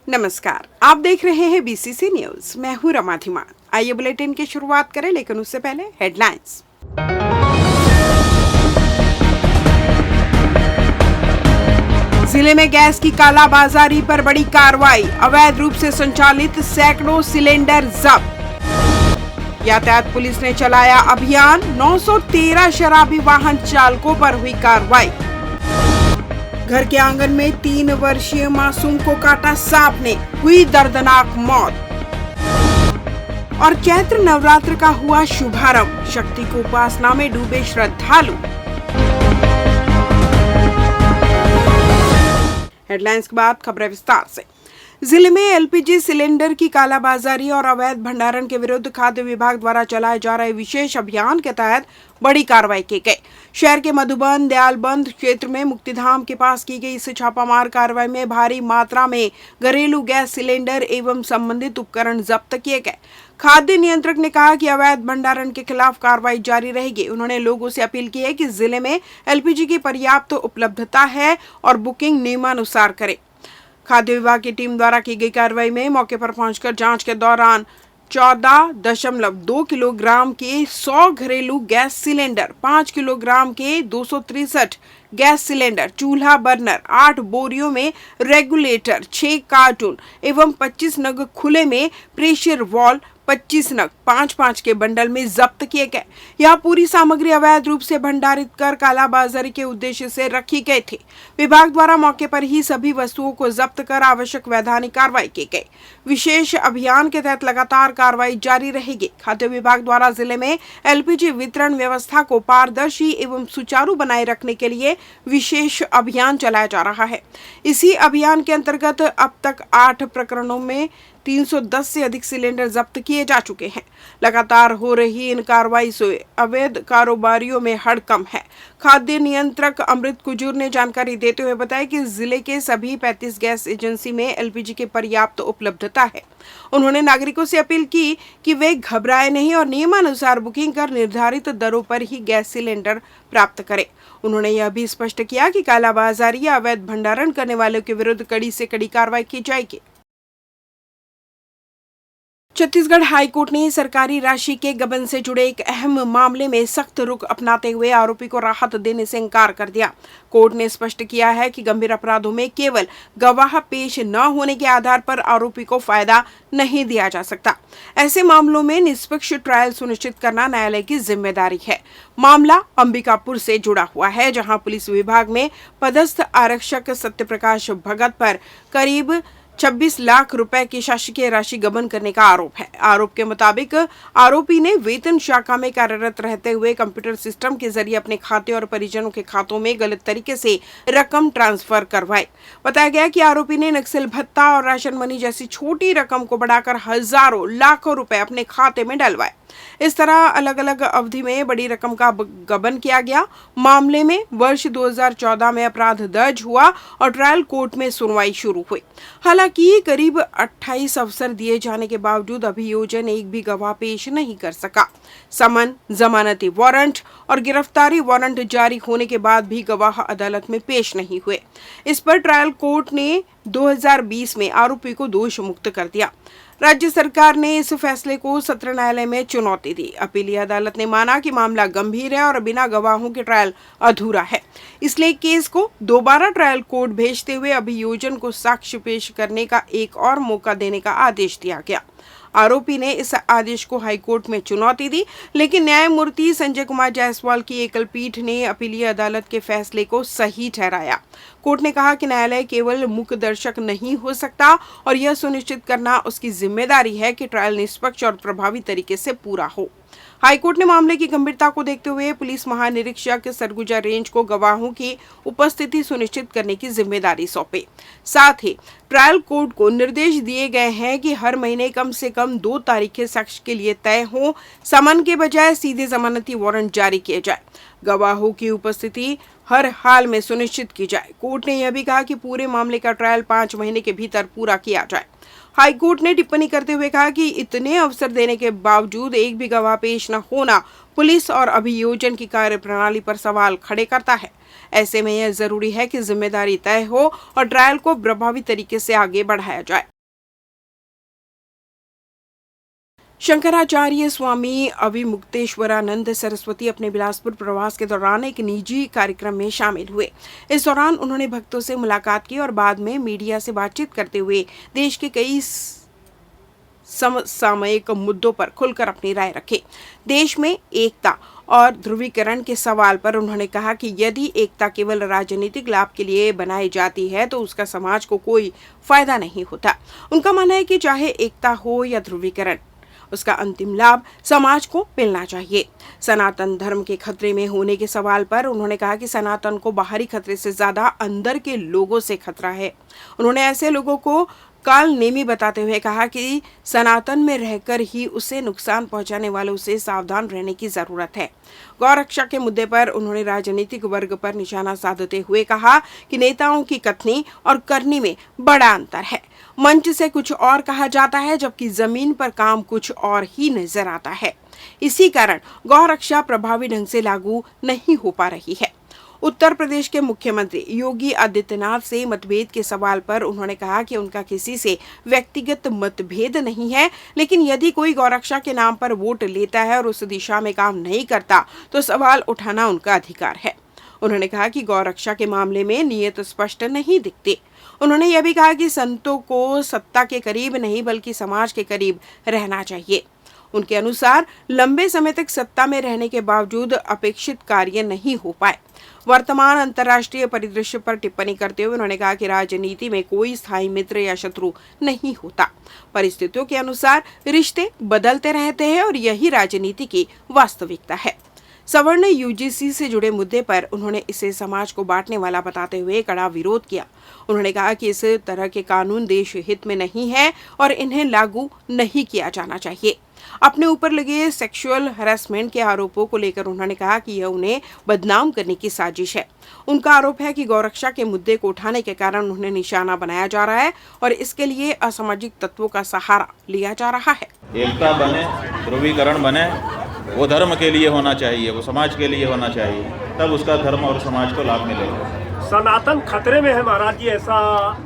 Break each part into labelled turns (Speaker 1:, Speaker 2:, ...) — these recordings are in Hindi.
Speaker 1: नमस्कार, आप देख रहे हैं बीसीसी न्यूज। मैं हूं रमा धीमान। आइए बुलेटिन की शुरुआत करें, लेकिन उससे पहले हेडलाइंस। जिले में गैस की कालाबाजारी पर बड़ी कार्रवाई, अवैध रूप से संचालित सैकड़ों सिलेंडर जब्त। यातायात पुलिस ने चलाया अभियान, 913 शराबी वाहन चालकों पर हुई कार्रवाई। घर के आंगन में 3 वर्षीय मासूम को काटा सांप ने, हुई दर्दनाक मौत। और चैत्र नवरात्र का हुआ शुभारंभ, शक्ति की उपासना में डूबे श्रद्धालु। हेडलाइंस के बाद खबरें विस्तार से। जिले में एलपीजी सिलेंडर की कालाबाजारी और अवैध भंडारण के विरुद्ध खाद्य विभाग द्वारा चलाए जा रहे विशेष अभियान के तहत बड़ी कार्रवाई की गई। शहर के मधुबन दयालबंद क्षेत्र में मुक्तिधाम के पास की गई इस छापामार कार्रवाई में भारी मात्रा में घरेलू गैस सिलेंडर एवं संबंधित उपकरण जब्त किए गए। खाद्य नियंत्रक ने कहा कि अवैध भंडारण के खिलाफ कार्रवाई जारी रहेगी। उन्होंने लोगों से अपील की है कि जिले में एलपीजी की पर्याप्त उपलब्धता है और बुकिंग नियमानुसार करें। खाद्य विभाग की टीम द्वारा की गई कार्रवाई में मौके पर पहुंचकर जांच के दौरान 14.2 किलोग्राम के 100 घरेलू गैस सिलेंडर, 5 किलोग्राम के 263 गैस सिलेंडर, चूल्हा बर्नर, 8 बोरियों में रेगुलेटर, 6 कार्टून एवं 25 नग खुले में प्रेशर वॉल्व, 25 नग 5-5 के बंडल में जब्त किए गए। यह पूरी सामग्री अवैध रूप से भंडारित कर कालाबाजारी के उद्देश्य से रखी गई थी। विभाग द्वारा मौके पर ही सभी वस्तुओं को जब्त कर आवश्यक वैधानिक कार्रवाई की गई। विशेष अभियान के तहत लगातार कार्रवाई जारी रहेगी। खाद्य विभाग द्वारा जिले में एलपीजी वितरण व्यवस्था को पारदर्शी एवं सुचारू बनाए रखने के लिए विशेष अभियान चलाया जा रहा है। इसी अभियान के अंतर्गत अब तक 8 प्रकरणों में 310 से अधिक सिलेंडर जब्त किए जा चुके हैं। लगातार हो रही इन कार्रवाई से अवैध कारोबारियों में हड़कंप है। खाद्य नियंत्रक अमृत कुजूर ने जानकारी देते हुए बताया कि जिले के सभी 35 गैस एजेंसी में एलपीजी की पर्याप्त उपलब्धता है। उन्होंने नागरिकों से अपील की कि वे घबराए नहीं और नियमानुसार बुकिंग कर निर्धारित दरों पर ही गैस सिलेंडर प्राप्त करें। उन्होंने यह भी स्पष्ट किया कि कालाबाजारी या अवैध भंडारण करने वालों के विरुद्ध कड़ी से कड़ी कार्रवाई की जाएगी। छत्तीसगढ़ हाईकोर्ट ने सरकारी राशि के गबन से जुड़े एक अहम मामले में सख्त रुख अपनाते हुए आरोपी को राहत देने से इनकार कर दिया। कोर्ट ने स्पष्ट किया है कि गंभीर अपराधों में केवल गवाह पेश न होने के आधार पर आरोपी को फायदा नहीं दिया जा सकता। ऐसे मामलों में निष्पक्ष ट्रायल सुनिश्चित करना न्यायालय की जिम्मेदारी है। मामला अंबिकापुर से जुड़ा हुआ है, जहां पुलिस विभाग में पदस्थ आरक्षक सत्यप्रकाश भगत पर करीब 26 लाख रुपए की शासकीय राशि गबन करने का आरोप है। आरोप के मुताबिक आरोपी ने वेतन शाखा में कार्यरत रहते हुए कंप्यूटर सिस्टम के जरिए अपने खाते और परिजनों के खातों में गलत तरीके से रकम ट्रांसफर करवाई। बताया गया कि आरोपी ने नक्सल भत्ता और राशन मनी जैसी छोटी रकम को बढ़ाकर हजारों लाखों रुपए अपने खाते में डलवाए। इस तरह अलग अलग अवधि में बड़ी रकम का गबन किया गया। मामले में वर्ष 2014 में अपराध दर्ज हुआ और ट्रायल कोर्ट में सुनवाई शुरू हुई। हालांकि करीब 28 अवसर दिए जाने के बावजूद अभियोजन एक भी गवाह पेश नहीं कर सका। समन, जमानती वारंट और गिरफ्तारी वारंट जारी होने के बाद भी गवाह अदालत में पेश नहीं हुए। इस पर ट्रायल कोर्ट ने 2020 में आरोपी को दोष मुक्त कर दिया। राज्य सरकार ने इस फैसले को सत्र न्यायालय में चुनौती दी। अपीलीय अदालत ने माना कि मामला गंभीर है और बिना गवाहों के ट्रायल अधूरा है, इसलिए केस को दोबारा ट्रायल कोर्ट भेजते हुए अभियोजन को साक्ष्य पेश करने का एक और मौका देने का आदेश दिया गया। आरोपी ने इस आदेश को हाईकोर्ट में चुनौती दी, लेकिन न्यायमूर्ति संजय कुमार जायसवाल की एकल पीठ ने अपीलीय अदालत के फैसले को सही ठहराया। कोर्ट ने कहा कि न्यायालय केवल मूक दर्शक नहीं हो सकता और यह सुनिश्चित करना उसकी जिम्मेदारी है कि ट्रायल निष्पक्ष और प्रभावी तरीके से पूरा हो। हाईकोर्ट ने मामले की गंभीरता को देखते हुए पुलिस महानिरीक्षक सरगुजा रेंज को गवाहों की उपस्थिति सुनिश्चित करने की जिम्मेदारी सौंपी। साथ ही ट्रायल कोर्ट को निर्देश दिए गए हैं कि हर महीने कम से कम 2 तारीखें साक्ष्य के लिए तय हो। समन के बजाय सीधे जमानती वारंट जारी किए जाए। गवाहों की उपस्थिति हर हाल में सुनिश्चित की जाए। कोर्ट ने यह भी कहा कि पूरे मामले का ट्रायल 5 महीने के भीतर पूरा किया जाए। हाईकोर्ट ने टिप्पणी करते हुए कहा कि इतने अवसर देने के बावजूद एक भी गवाह पेश न होना पुलिस और अभियोजन की कार्यप्रणाली पर सवाल खड़े करता है। ऐसे में यह जरूरी है कि जिम्मेदारी तय हो और ट्रायल को प्रभावी तरीके से आगे बढ़ाया जाए। शंकराचार्य स्वामी अविमुक्तेश्वरानंद सरस्वती अपने बिलासपुर प्रवास के दौरान एक निजी कार्यक्रम में शामिल हुए। इस दौरान उन्होंने भक्तों से मुलाकात की और बाद में मीडिया से बातचीत करते हुए देश के कई समसामयिक मुद्दों पर खुलकर अपनी राय रखी। देश में एकता और ध्रुवीकरण के सवाल पर उन्होंने कहा कि यदि एकता केवल राजनीतिक लाभ के लिए बनाई जाती है तो उसका समाज को कोई फायदा नहीं होता। उनका मानना है कि चाहे एकता हो या ध्रुवीकरण, उसका अंतिम लाभ समाज को मिलना चाहिए। सनातन धर्म के खतरे में होने के सवाल पर उन्होंने कहा कि सनातन को बाहरी खतरे से ज्यादा अंदर के लोगों से खतरा है। उन्होंने ऐसे लोगों को काल नेमी बताते हुए कहा कि सनातन में रहकर ही उसे नुकसान पहुंचाने वालों से सावधान रहने की जरूरत है। गौरक्षा के मुद्दे पर उन्होंने राजनीतिक वर्ग पर निशाना साधते हुए कहा कि नेताओं की कथनी और करनी में बड़ा अंतर है। मंच से कुछ और कहा जाता है जबकि जमीन पर काम कुछ और ही नजर आता है। इसी कारण गौरक्षा प्रभावी ढंग से लागू नहीं हो पा रही है। उत्तर प्रदेश के मुख्यमंत्री योगी आदित्यनाथ से मतभेद के सवाल पर उन्होंने कहा कि उनका किसी से व्यक्तिगत मतभेद नहीं है, लेकिन यदि कोई गौरक्षा के नाम पर वोट लेता है और उस दिशा में काम नहीं करता तो सवाल उठाना उनका अधिकार है। उन्होंने कहा कि गौरक्षा के मामले में नियत स्पष्ट नहीं दिखती। उन्होंने यह भी कहा कि संतों को सत्ता के करीब नहीं बल्कि समाज के करीब रहना चाहिए। उनके अनुसार लंबे समय तक सत्ता में रहने के बावजूद अपेक्षित कार्य नहीं हो पाए। वर्तमान अंतर्राष्ट्रीय परिदृश्य पर टिप्पणी करते हुए उन्होंने कहा कि राजनीति में कोई स्थायी मित्र या शत्रु नहीं होता। परिस्थितियों के अनुसार रिश्ते बदलते रहते हैं और यही राजनीति की वास्तविकता है। सवर्ण यूजीसी से जुड़े मुद्दे पर उन्होंने इसे समाज को बांटने वाला बताते हुए कड़ा विरोध किया। उन्होंने कहा कि इस तरह के कानून देश हित में नहीं है और इन्हें लागू नहीं किया जाना चाहिए। अपने ऊपर लगे सेक्सुअल हैरेसमेंट के आरोपों को लेकर उन्होंने कहा कि यह उन्हें बदनाम करने की साजिश है। उनका आरोप है कि गौरक्षा के मुद्दे को उठाने के कारण उन्हें निशाना बनाया जा रहा है और इसके लिए असामाजिक तत्वों का सहारा लिया जा रहा है।
Speaker 2: एकता बने, ध्रुवीकरण बने, वो धर्म के लिए होना चाहिए, वो समाज के लिए होना चाहिए, तब उसका धर्म और समाज को लाभ मिलेगा।
Speaker 3: सनातन खतरे में है महाराज जी, ऐसा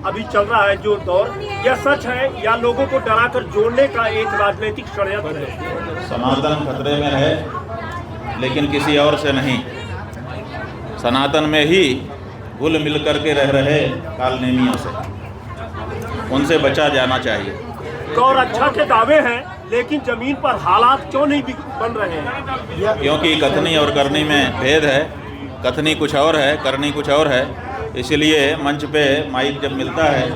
Speaker 3: अभी चल रहा है जो दौर, यह सच है या लोगों को डराकर जोड़ने का एक राजनीतिक षड्यंत्र है?
Speaker 2: सनातन खतरे में है लेकिन किसी और से नहीं, सनातन में ही घुल मिल करके रह रहे कालनेमियों से, उनसे बचा जाना चाहिए।
Speaker 3: गौरक्षा के दावे हैं लेकिन जमीन पर हालात क्यों नहीं बन रहे हैं?
Speaker 2: क्योंकि कथनी और करनी में भेद है। कथनी कुछ और है, करनी कुछ और है। इसलिए मंच पे माइक जब मिलता है,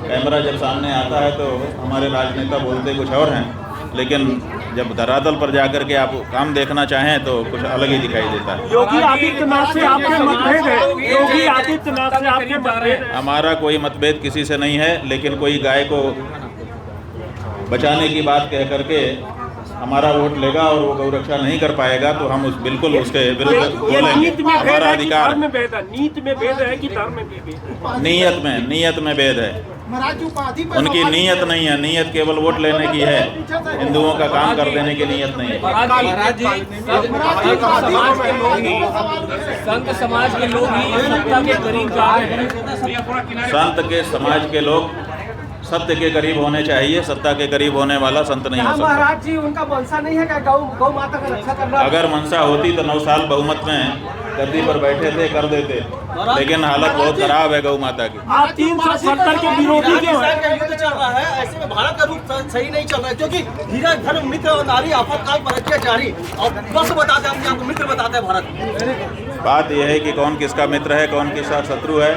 Speaker 2: कैमरा जब सामने आता है तो हमारे राजनेता बोलते कुछ और हैं, लेकिन जब धरातल पर जाकर के आप काम देखना चाहें तो कुछ अलग ही दिखाई देता है।
Speaker 3: योगी आदित्यनाथ से आपके मतभेद है? योगी आदित्यनाथ से आपके मतभेद है?
Speaker 2: हमारा कोई मतभेद किसी से नहीं है, लेकिन कोई गाय को बचाने की बात कह करके हमारा वोट लेगा और वो गौरक्षा नहीं कर पाएगा तो हम बिल्कुल उसके विरुद्ध बोलेंगे। हमारा अधिकार।
Speaker 3: नीति में भेद है कि धर्म में भेद है?
Speaker 2: नीयत में भेद है। उनकी नीयत नहीं है, नीयत केवल वोट लेने की है, हिंदुओं का काम कर देने की नीयत नहीं है।
Speaker 4: संत समाज के लोग ही सत्ता के करीब जा रहे हैं।
Speaker 2: संत के समाज के लोग सत्य के करीब होने चाहिए, सत्ता के करीब होने वाला संत नहीं हो सकता।
Speaker 3: महाराज जी उनका मनसा नहीं है क्या गौ माता का रक्षा करना?
Speaker 2: अगर मनसा होती तो 9 साल बहुमत में गद्दी पर बैठे थे, कर देते, लेकिन हालत बहुत खराब है गौ माता की।
Speaker 3: आप 370 के विरोधी क्यों है?
Speaker 5: युद्ध चल रहा है, ऐसे में भारत का रूप सही नहीं चल रहा है, क्योंकि धीरज धर्म मित्र और नारी आपातकाल पर अत्याचारी और बस बताते हैं, अपने आप को मित्र बताते हैं भारत।
Speaker 2: बात यह है कि कौन किसका मित्र है, कौन किसका शत्रु है,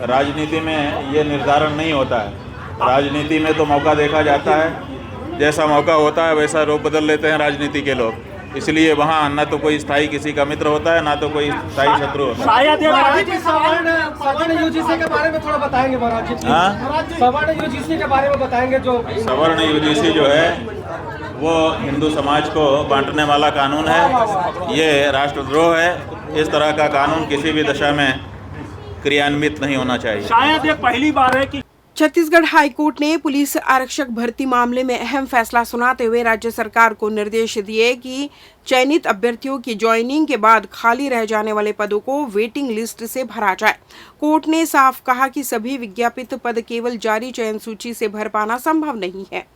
Speaker 2: राजनीति में ये निर्धारण नहीं होता है। राजनीति में तो मौका देखा जाता है, जैसा मौका होता है वैसा रूप बदल लेते हैं राजनीति के लोग। इसलिए वहाँ न तो कोई स्थायी किसी का मित्र होता है, ना तो कोई स्थायी शत्रु होता है।
Speaker 3: शायद सवर्ण यूजीसी के बारे में थोड़ा बताएंगे महाराज जी? हाँ, सवर्ण यूजीसी के बारे में बताएंगे। जो
Speaker 2: सवर्ण यूजीसी जो है वो हिंदू समाज को बांटने वाला कानून है, ये राष्ट्रद्रोह है। इस तरह का कानून किसी भी दशा में क्रियान्वित नहीं होना चाहिए।
Speaker 3: शायद ये पहली बार है कि
Speaker 1: छत्तीसगढ़ हाईकोर्ट ने पुलिस आरक्षक भर्ती मामले में अहम फैसला सुनाते हुए राज्य सरकार को निर्देश दिए कि चयनित अभ्यर्थियों की ज्वाइनिंग के बाद खाली रह जाने वाले पदों को वेटिंग लिस्ट से भरा जाए। कोर्ट ने साफ कहा कि सभी विज्ञापित पद केवल जारी चयन सूची से भर पाना संभव नहीं है।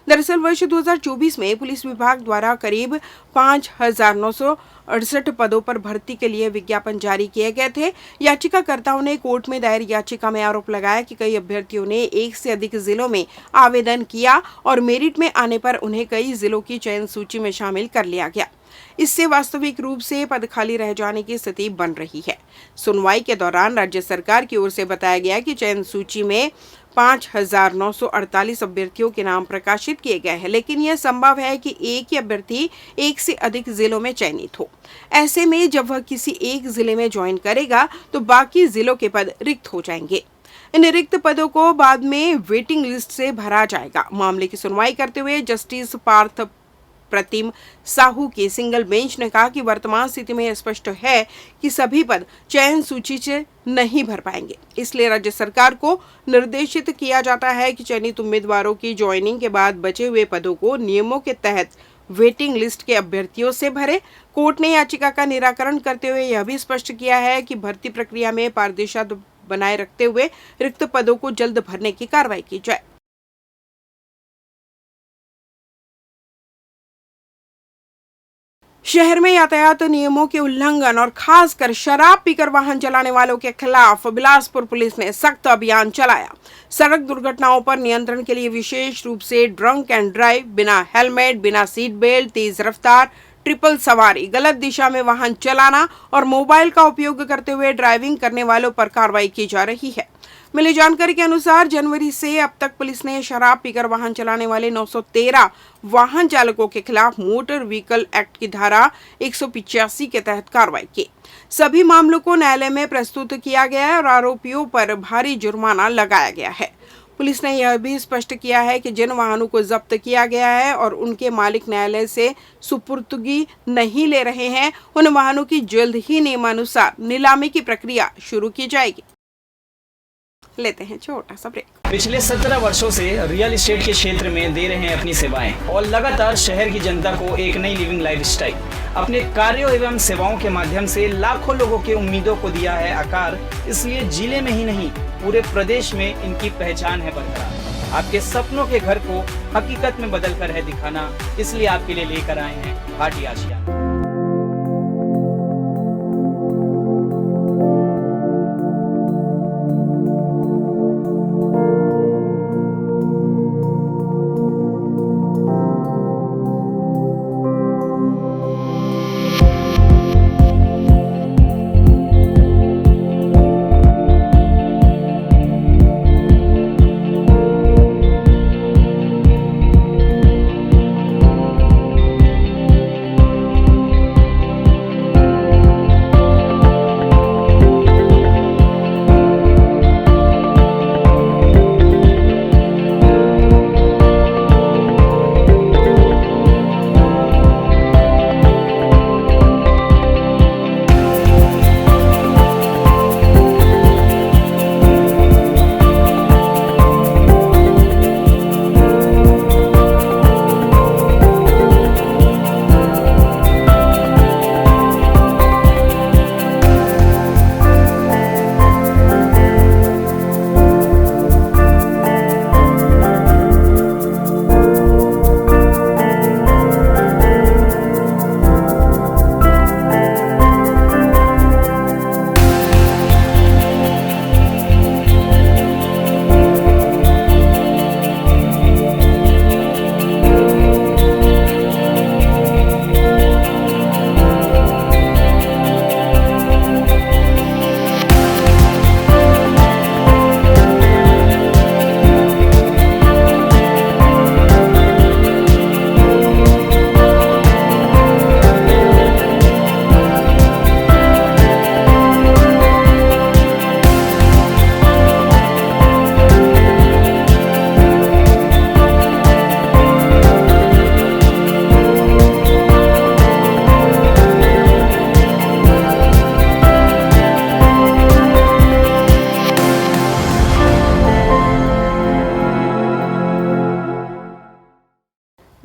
Speaker 1: दरअसल वर्ष 2024 में पुलिस विभाग द्वारा करीब 5,968 पदों पर भर्ती के लिए विज्ञापन जारी किए गए थे। याचिकाकर्ताओं ने कोर्ट में दायर याचिका में आरोप लगाया कि कई अभ्यर्थियों ने एक से अधिक जिलों में आवेदन किया और मेरिट में आने पर उन्हें कई जिलों की चयन सूची में शामिल कर लिया गया। इससे वास्तविक रूप से पद खाली रह जाने की स्थिति बन रही है। सुनवाई के दौरान राज्य सरकार की ओर से बताया गया कि चयन सूची में 5,948 अभ्यर्थियों के नाम प्रकाशित किए गए हैं, लेकिन यह संभव है कि एक ही अभ्यर्थी एक से अधिक जिलों में चयनित हो। ऐसे में जब वह किसी एक जिले में ज्वाइन करेगा तो बाकी जिलों के पद रिक्त हो जाएंगे। इन रिक्त पदों को बाद में वेटिंग लिस्ट से भरा जाएगा। मामले की सुनवाई करते हुए जस्टिस पार्थ प्रतिम साहू की सिंगल बेंच ने कहा कि वर्तमान स्थिति में स्पष्ट है कि सभी पद चयन सूची से नहीं भर पाएंगे। इसलिए राज्य सरकार को निर्देशित किया जाता है कि चयनित उम्मीदवारों की ज्वाइनिंग के बाद बचे हुए पदों को नियमों के तहत वेटिंग लिस्ट के अभ्यर्थियों से भरे। कोर्ट ने याचिका का निराकरण करते हुए यह भी स्पष्ट किया है कि भर्ती प्रक्रिया में पारदर्शिता बनाए रखते हुए रिक्त पदों को जल्द भरने की कार्रवाई की जाए। शहर में यातायात नियमों के उल्लंघन और खासकर शराब पीकर वाहन चलाने वालों के खिलाफ बिलासपुर पुलिस ने सख्त अभियान चलाया। सड़क दुर्घटनाओं पर नियंत्रण के लिए विशेष रूप से ड्रंक एंड ड्राइव, बिना हेलमेट, बिना सीट बेल्ट, तेज रफ्तार, ट्रिपल सवारी, गलत दिशा में वाहन चलाना और मोबाइल का उपयोग करते हुए ड्राइविंग करने वालों पर कार्रवाई की जा रही है। मिली जानकारी के अनुसार जनवरी से अब तक पुलिस ने शराब पीकर वाहन चलाने वाले 913 वाहन चालकों के खिलाफ मोटर व्हीकल एक्ट की धारा 185 के तहत कार्रवाई की। सभी मामलों को न्यायालय में प्रस्तुत किया गया है और आरोपियों पर भारी जुर्माना लगाया गया है। पुलिस ने यह भी स्पष्ट किया है कि जिन वाहनों को जब्त किया गया है और उनके मालिक न्यायालय से सुपुर्दगी नहीं ले रहे हैं, उन वाहनों की जल्द ही नियमानुसार नीलामी की प्रक्रिया शुरू की जाएगी। लेते हैं छोटा सा ब्रेक।
Speaker 6: पिछले 17 वर्षों से रियल एस्टेट के क्षेत्र में दे रहे हैं अपनी सेवाएं और लगातार शहर की जनता को एक नई लिविंग लाइफस्टाइल। अपने कार्यों एवं सेवाओं के माध्यम से लाखों लोगों की उम्मीदों को दिया है आकार। इसलिए जिले में ही नहीं पूरे प्रदेश में इनकी पहचान है बरकरार। आपके सपनों के घर को हकीकत में बदल कर है दिखाना, इसलिए आपके लिए लेकर आए हैं भाटी आशियाना।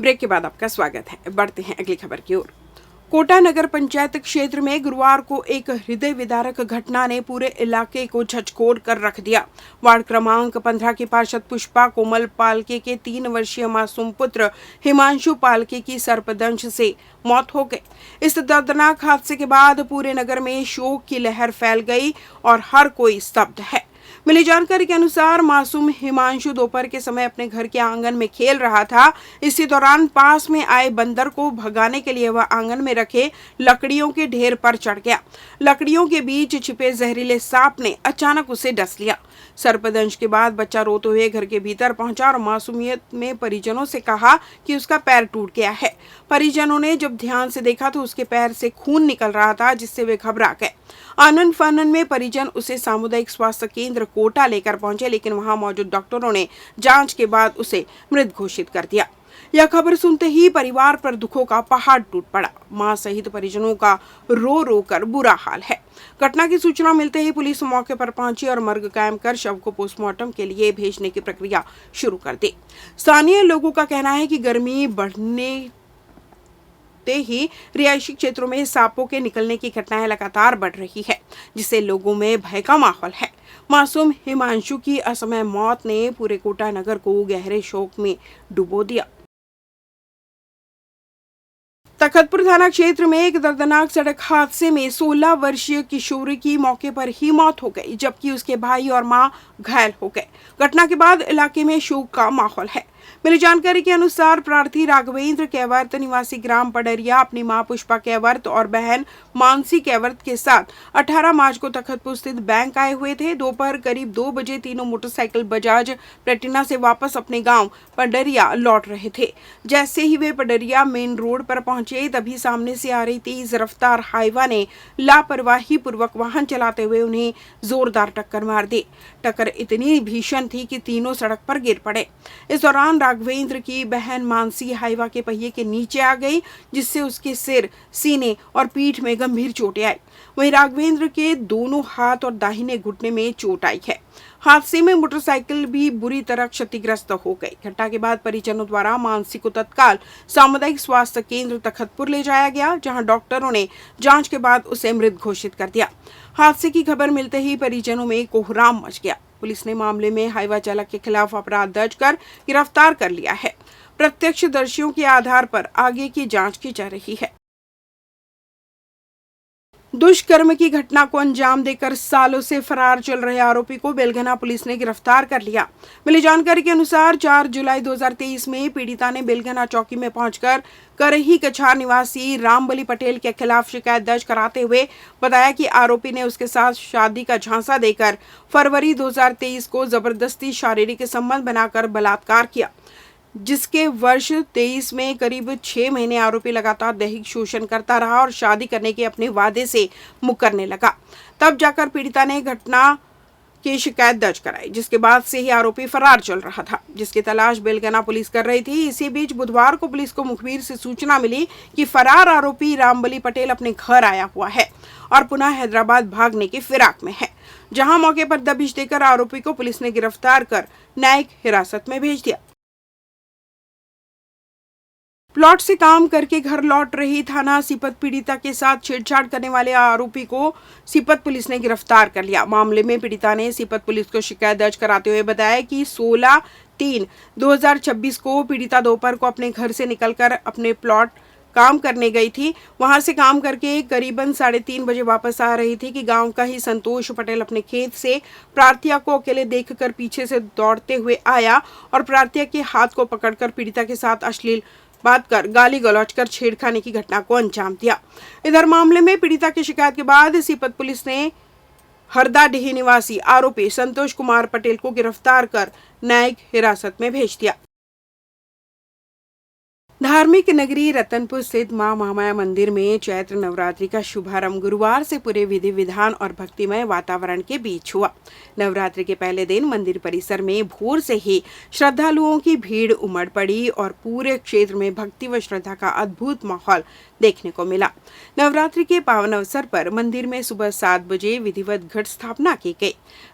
Speaker 1: ब्रेक के बाद आपका स्वागत है। बढ़ते हैं अगली खबर की ओर। कोटा नगर पंचायत क्षेत्र में गुरुवार को एक हृदय विदारक घटना ने पूरे इलाके को झकझोर कर रख दिया। वार्ड क्रमांक 15 की पार्षद पुष्पा कोमल पालके के 3 वर्षीय मासूम पुत्र हिमांशु पालके की सर्पदंश से मौत हो गई। इस दर्दनाक हादसे के बाद पूरे नगर में शोक की लहर फैल गई और हर कोई स्तब्ध है। मिली जानकारी के अनुसार मासूम हिमांशु दोपहर के समय अपने घर के आंगन में खेल रहा था। इसी दौरान पास में आए बंदर को भगाने के लिए वह आंगन में रखे लकड़ियों के ढेर पर चढ़ गया। लकड़ियों के बीच छिपे जहरीले सांप ने अचानक उसे डस लिया। सर्पदंश के बाद बच्चा रोते हुए घर के भीतर पहुंचा और मासूमियत में परिजनों से कहा कि उसका पैर टूट गया है। परिजनों ने जब ध्यान से देखा तो उसके पैर से खून निकल रहा था, जिससे वे घबरा गए। आनन फानन में परिजन उसे सामुदायिक स्वास्थ्य केंद्र कोटा लेकर पहुंचे, लेकिन वहां मौजूद डॉक्टरों ने जांच के बाद उसे मृत घोषित कर दिया। यह खबर सुनते ही परिवार पर दुखों का पहाड़ टूट पड़ा। मां सहित परिजनों का रो रो कर बुरा हाल है। घटना की सूचना मिलते ही पुलिस मौके पर पहुंची और मर्ग कायम कर शव को पोस्टमार्टम के लिए भेजने की प्रक्रिया शुरू कर दी। स्थानीय लोगों का कहना है कि गर्मी बढ़ने ही रिहायशी क्षेत्रों में सांपों के निकलने की घटनाएं लगातार बढ़ रही है, जिससे लोगों में भय का माहौल है। मासूम हिमांशु की असमय मौत ने पूरे कोटा नगर को गहरे शोक में डुबो दिया। तखतपुर थाना क्षेत्र में एक दर्दनाक सड़क हादसे में 16 वर्षीय किशोरी की मौके पर ही मौत हो गई, जबकि उसके भाई और मां घायल हो गए। घटना के बाद इलाके में शोक का माहौल है। मिली जानकारी के अनुसार प्रार्थी राघवेंद्र कैवर्त निवासी ग्राम पडरिया अपनी मां पुष्पा कैवर्त और बहन मानसी कैवर्त के साथ 18 मार्च को तखतपुर स्थित बैंक आए हुए थे। दोपहर करीब 2 बजे तीनों मोटरसाइकिल बजाज प्लेटिना से वापस अपने गांव पडरिया लौट रहे थे। जैसे ही वे पडरिया मेन रोड पर पहुंचे, तभी सामने से आ रही तेज रफ्तार हाईवा ने लापरवाही पूर्वक वाहन चलाते हुए उन्हें जोरदार टक्कर मार दी। टक्कर इतनी भीषण थी कि तीनों सड़क पर गिर पड़े। इस दौरान राघवेंद्र की बहन मानसी हाईवा के पहिए के नीचे आ गई, जिससे उसके सिर, सीने और पीठ में गंभीर चोटें आई। वहीं राघवेंद्र के दोनों हाथ और दाहिने घुटने में चोट आई है। हादसे में मोटरसाइकिल भी बुरी तरह क्षतिग्रस्त हो गई। घटना के बाद परिजनों द्वारा मानसी को तत्काल सामुदायिक स्वास्थ्य केंद्र तखतपुर ले जाया गया, जहां डॉक्टरों ने जांच के बाद उसे मृत घोषित कर दिया। हादसे की खबर मिलते ही परिजनों में कोहराम मच गया। पुलिस ने मामले में हाईवा चालक के खिलाफ अपराध दर्ज कर गिरफ्तार कर लिया है। प्रत्यक्षदर्शियों के आधार पर आगे की जांच की जा रही है। दुष्कर्म की घटना को अंजाम देकर सालों से फरार चल रहे आरोपी को बेलगना पुलिस ने गिरफ्तार कर लिया। मिली जानकारी के अनुसार 4 जुलाई 2023 में पीड़िता ने बेलगना चौकी में पहुंचकर करही कछार निवासी रामबली पटेल के खिलाफ शिकायत दर्ज कराते हुए बताया कि आरोपी ने उसके साथ शादी का झांसा देकर फरवरी 2023 को जबरदस्ती शारीरिक संबंध बनाकर बलात्कार किया, जिसके वर्ष 23 में करीब 6 महीने आरोपी लगातार दैहिक शोषण करता रहा और शादी करने के अपने वादे से मुकरने लगा। तब जाकर पीड़िता ने घटना की शिकायत दर्ज कराई, जिसके बाद से ही आरोपी फरार चल रहा था, जिसकी तलाश बेलगना पुलिस कर रही थी। इसी बीच बुधवार को पुलिस को मुखबिर से सूचना मिली कि फरार आरोपी रामबली पटेल अपने घर आया हुआ है और पुनः हैदराबाद भागने की फिराक में है, जहां मौके पर दबिश देकर आरोपी को पुलिस ने गिरफ्तार कर न्यायिक हिरासत में भेज दिया। प्लॉट से काम करके घर लौट रही थाना सीपत पीड़िता के साथ छेड़छाड़ करने वाले आरोपी को सीपत पुलिस ने गिरफ्तार कर लिया। मामले में पीड़िता ने सीपत पुलिस को शिकायत दर्ज कराते हुए बताया कि 16/3/2026 को पीड़िता दोपहर को अपने घर से निकलकर अपने प्लॉट काम करने गई थी। वहां से काम करके करीबन 3:30 बजे वापस आ रही थी कि गांव का ही संतोष पटेल अपने खेत से प्रार्थिया को अकेले देखकर पीछे से दौड़ते हुए आया और प्रार्थिया के हाथ को पकड़कर पीड़िता के साथ अश्लील बात कर गाली गलौज कर छेड़खानी की घटना को अंजाम दिया। इधर मामले में पीड़िता की शिकायत के बाद सीपत पुलिस ने हरदाडीही निवासी आरोपी संतोष कुमार पटेल को गिरफ्तार कर न्यायिक हिरासत में भेज दिया। धार्मिक नगरी रतनपुर स्थित मां महामाया मंदिर में चैत्र नवरात्रि का शुभारंभ गुरुवार से पूरे विधि विधान और भक्तिमय वातावरण के बीच हुआ। नवरात्रि के पहले दिन मंदिर परिसर में भोर से ही श्रद्धालुओं की भीड़ उमड़ पड़ी और पूरे क्षेत्र में भक्ति व श्रद्धा का अद्भुत माहौल देखने को मिला। नवरात्रि के पावन अवसर पर मंदिर में सुबह 7 बजे विधिवत घट स्थापना की गई।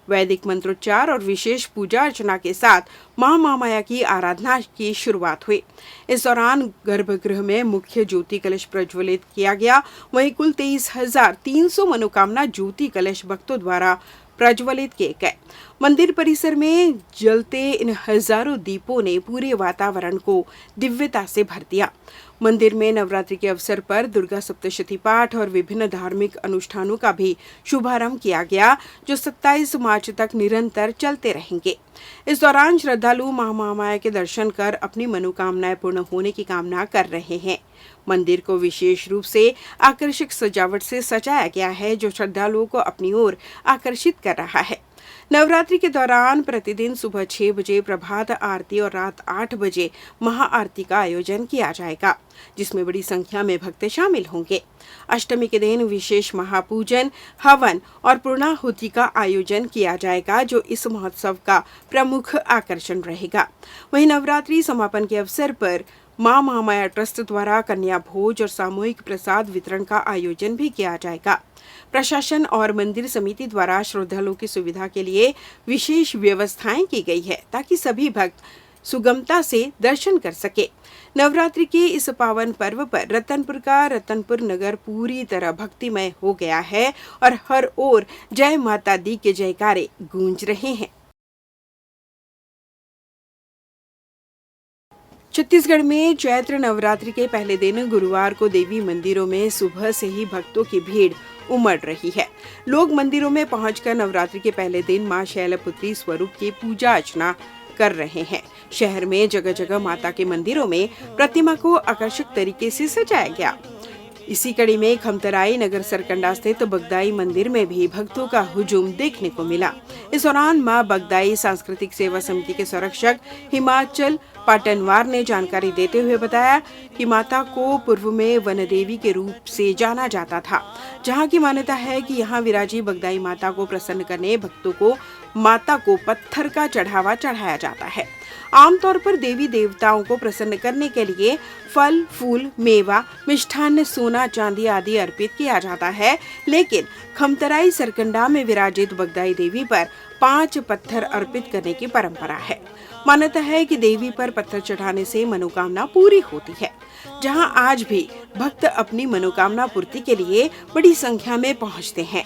Speaker 1: वैदिक मंत्रोच्चार और विशेष पूजा अर्चना के साथ मां महामाया की आराधना की शुरुआत हुई। इस दौरान गर्भगृह में मुख्य ज्योति कलश प्रज्वलित किया गया। वहीं कुल 23,300 मनोकामना ज्योति कलश भक्तों द्वारा प्रज्वलित किए गए। मंदिर परिसर में जलते इन हजारों दीपों ने पूरे वातावरण को दिव्यता से भर दिया। मंदिर में नवरात्रि के अवसर पर दुर्गा सप्तशती पाठ और विभिन्न धार्मिक अनुष्ठानों का भी शुभारंभ किया गया, जो 27 मार्च तक निरंतर चलते रहेंगे। इस दौरान श्रद्धालु महामाया के दर्शन कर अपनी मनोकामनाएं पूर्ण होने की कामना कर रहे हैं। मंदिर को विशेष रूप से आकर्षक सजावट से सजाया गया है, जो श्रद्धालुओं को अपनी ओर आकर्षित कर रहा है। नवरात्रि के दौरान प्रतिदिन सुबह 6 बजे प्रभात आरती और रात 8 बजे महाआरती का आयोजन किया जाएगा, जिसमें बड़ी संख्या में भक्त शामिल होंगे। अष्टमी के दिन विशेष महापूजन, हवन और पूर्णाहुति का आयोजन किया जाएगा, जो इस महोत्सव का प्रमुख आकर्षण रहेगा। वहीं नवरात्रि समापन के अवसर पर मां महामाया ट्रस्ट द्वारा कन्या भोज और सामूहिक प्रसाद वितरण का आयोजन भी किया जाएगा। प्रशासन और मंदिर समिति द्वारा श्रद्धालुओं की सुविधा के लिए विशेष व्यवस्थाएं की गई है, ताकि सभी भक्त सुगमता से दर्शन कर सके। नवरात्रि के इस पावन पर्व पर रतनपुर का रतनपुर नगर पूरी तरह भक्तिमय हो गया है और हर ओर जय माता दी के जयकारे गूंज रहे हैं। छत्तीसगढ़ में चैत्र नवरात्रि के पहले दिन गुरुवार को देवी मंदिरों में सुबह से ही भक्तों की भीड़ उमड़ रही है। लोग मंदिरों में पहुंचकर नवरात्रि के पहले दिन मां शैलपुत्री स्वरूप की पूजा अर्चना कर रहे हैं। शहर में जगह जगह माता के मंदिरों में प्रतिमा को आकर्षक तरीके से सजाया गया। इसी कड़ी में खमतराई नगर सरकंडा स्थित बगदाई मंदिर में भी भक्तों का हुजूम देखने को मिला। इस दौरान मां बगदाई सांस्कृतिक सेवा समिति के संरक्षक हिमाचल पाटनवार ने जानकारी देते हुए बताया कि माता को पूर्व में वन देवी के रूप से जाना जाता था, जहां की मान्यता है कि यहां विराजी बगदाई माता को प्रसन्न करने भक्तों को माता को पत्थर का चढ़ावा चढ़ाया जाता है। आमतौर पर देवी देवताओं को प्रसन्न करने के लिए फल, फूल, मेवा, मिष्ठान्न, सोना, चांदी आदि अर्पित किया जाता है, लेकिन खमतराई सरकंडा में विराजित बगदाई देवी पर 5 पत्थर अर्पित करने की परंपरा है। मान्यता है कि देवी पर पत्थर चढ़ाने से मनोकामना पूरी होती है, जहां आज भी भक्त अपनी मनोकामना पूर्ति के लिए बड़ी संख्या में पहुंचते हैं।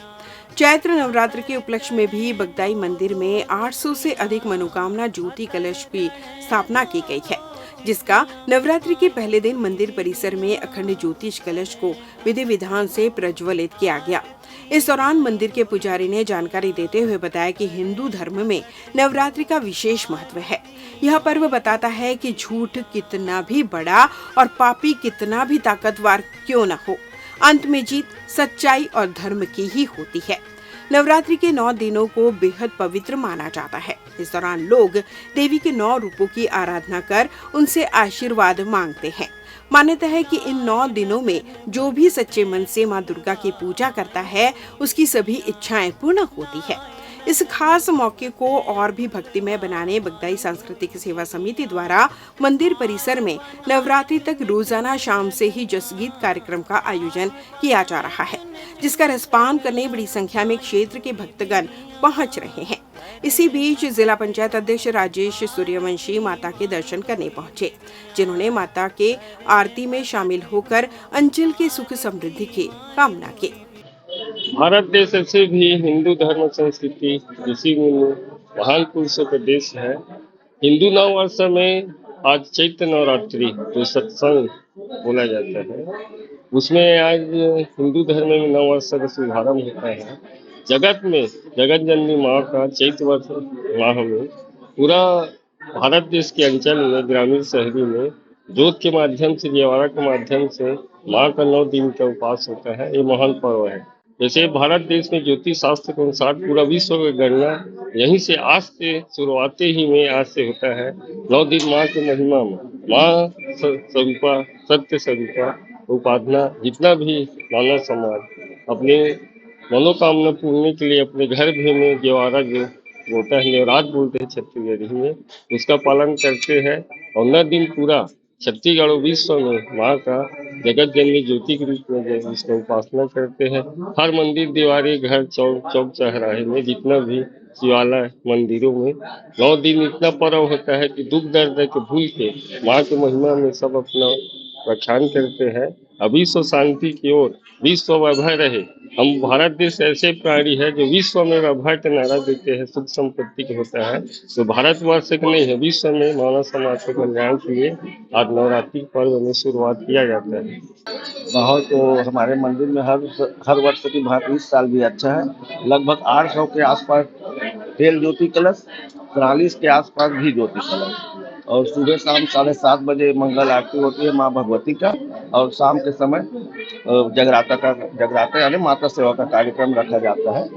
Speaker 1: चैत्र नवरात्र के उपलक्ष्य में भी बगदाई मंदिर में 800 से अधिक मनोकामना ज्योति कलश की स्थापना की गई है, जिसका नवरात्रि के पहले दिन मंदिर परिसर में अखंड ज्योतिष कलश को विधि विधान से प्रज्वलित किया गया। इस दौरान मंदिर के पुजारी ने जानकारी देते हुए बताया कि हिंदू धर्म में नवरात्रि का विशेष महत्व है। यह पर्व बताता है कि झूठ कितना भी बड़ा और पापी कितना भी ताकतवर क्यों न हो, अंत में जीत सच्चाई और धर्म की ही होती है। नवरात्रि के 9 दिनों को बेहद पवित्र माना जाता है। इस दौरान लोग देवी के 9 रूपों की आराधना कर उनसे आशीर्वाद मांगते हैं। मान्यता है कि इन 9 दिनों में जो भी सच्चे मन से मां दुर्गा की पूजा करता है, उसकी सभी इच्छाएं पूर्ण होती है। इस खास मौके को और भी भक्तिमय बनाने बगदाई सांस्कृतिक सेवा समिति द्वारा मंदिर परिसर में नवरात्रि तक रोजाना शाम से ही जसगीत कार्यक्रम का आयोजन किया जा रहा है, जिसका रसपान करने बड़ी संख्या में क्षेत्र के भक्तगण पहुंच रहे हैं। इसी बीच जिला पंचायत अध्यक्ष राजेश सूर्यवंशी माता के दर्शन करने पहुंचे, जिन्होंने माता के आरती में शामिल होकर अंचल के सुख समृद्धि की कामना की।
Speaker 7: भारत देश ऐसे भी हिंदू धर्म संस्कृति ऋषि मुनि महान पुरुषों का देश है। हिंदू नव वर्ष में आज चैत्र नवरात्रि जो सत्संग बोला जाता है, उसमें आज हिंदू धर्म में नव वर्ष का शुभारंभ होता है। जगत में जगत जननी माँ का चैत्र वर्ष माह में पूरा भारत देश के अंचल में ग्रामीण शहरी में जोत के माध्यम से, दिवारा के माध्यम से माँ का 9 दिन का उपास होता है। ये महान पर्व है। जैसे भारत देश में ज्योतिष शास्त्र के अनुसार पूरा विश्व की गणना यहीं से आज से शुरुआते ही में आज से होता है। 9 दिन माँ की महिमा में माँ स्वरूपा, सत्य स्वरूपा उपासना जितना भी मानव समाज अपने मनोकामना पूर्ण के लिए अपने घर भी में दिवारा जो होता है, नेवरात बोलते हैं छत्तीसगढ़ी में, उसका पालन करते हैं और 9 दिन पूरा छत्तीसगढ़ और विश्व में माँ का जगत जननी ज्योति के रूप में जो इसका उपासना करते हैं। हर मंदिर, दीवारी, घर, चौक चौराहे में जितना भी शिवालय मंदिरों में 9 दिन इतना पर्व होता है कि दुख दर्द को भूल के माँ की महिमा में सब अपना व्याख्यान करते हैं। विश्व शांति की ओर, विश्व वैभव रहे। हम भारत देश ऐसे प्राणी है जो विश्व में वैभव का नारा देते हैं, सुख संपत्ति का होता है। तो भारतवर्ष एक नहीं है, विश्व में मानव समाज के कल्याण के लिए आज नवरात्रि पर्व में शुरुआत किया जाता है।
Speaker 8: माहौल तो हमारे मंदिर में हर वर्ष की भांति इस साल भी अच्छा है। लगभग 800 के आसपास तेल ज्योति कलश, 43 के आसपास भी ज्योति कलश, और सुबह शाम 7:30 बजे मंगल आरती होती है माँ भगवती का, और शाम के समय जगराता यानी माता सेवा का कार्यक्रम रखा जाता है।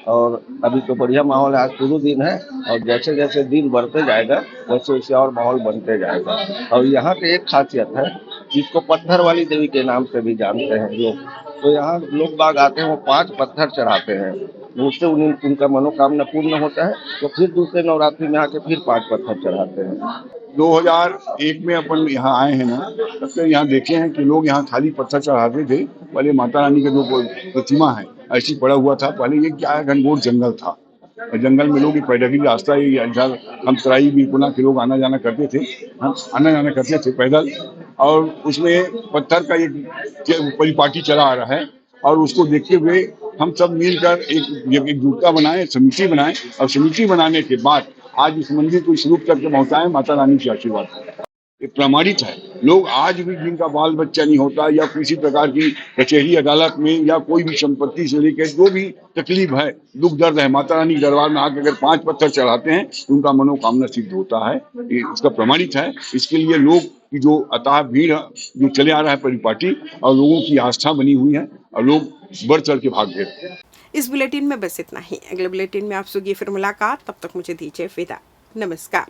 Speaker 8: और अभी तो बढ़िया माहौल है, आज शुरू दिन है, और जैसे जैसे दिन बढ़ते जाएगा वैसे वैसे और माहौल बनते जाएगा। और यहाँ की एक खासियत है, जिसको पत्थर वाली देवी के नाम से भी जानते हैं लोग, तो यहाँ लोग बाग आते हैं, वो 5 पत्थर चढ़ाते हैं, उससे उनका मनोकामना पूर्ण होता है। तो फिर दूसरे नवरात्रि में आके फिर 5 पत्थर चढ़ाते हैं।
Speaker 9: 2001 में अपन यहाँ आए हैं ना, तब से यहाँ देखे हैं कि लोग यहाँ खाली पत्थर चढ़ाते थे। पहले माता रानी का जो प्रतिमा है ऐसी पड़ा हुआ था। पहले ये क्या है, घनघोर जंगल था, और जंगल में लोग पैदल रास्ता, हम सराई बीरपुना के लोग आना जाना करते थे पैदल। और उसमें पत्थर का एक परिपाटी चला आ रहा है, और उसको देखते हुए हम सब मिलकर एक जुटता बनाए, समिति बनाए, और समिति बनाने के बाद आज इस मंदिर को इस रूप करके पहुंचाए माता रानी के आशीर्वाद। ये प्रमाणित है। लोग आज भी जिनका बाल बच्चा नहीं होता या किसी प्रकार की कचहरी अदालत में या कोई भी संपत्ति से लेकर जो भी तकलीफ है, दुख दर्द है, माता रानी के दरबार में आकर अगर 5 पत्थर चढ़ाते हैं तो उनका मनोकामना सिद्ध होता है। ये इसका प्रमाणित है। इसके लिए लोग की जो अथाह भीड़ जो चले आ रहा है परिपाटी, और लोगों की आस्था बनी हुई है, और लोग बढ़ चढ़ के भाग गए।
Speaker 1: इस बुलेटिन में बस इतना ही। अगले बुलेटिन में आपसे होगी फिर मुलाकात। तब तक मुझे दीजिए विदा। नमस्कार।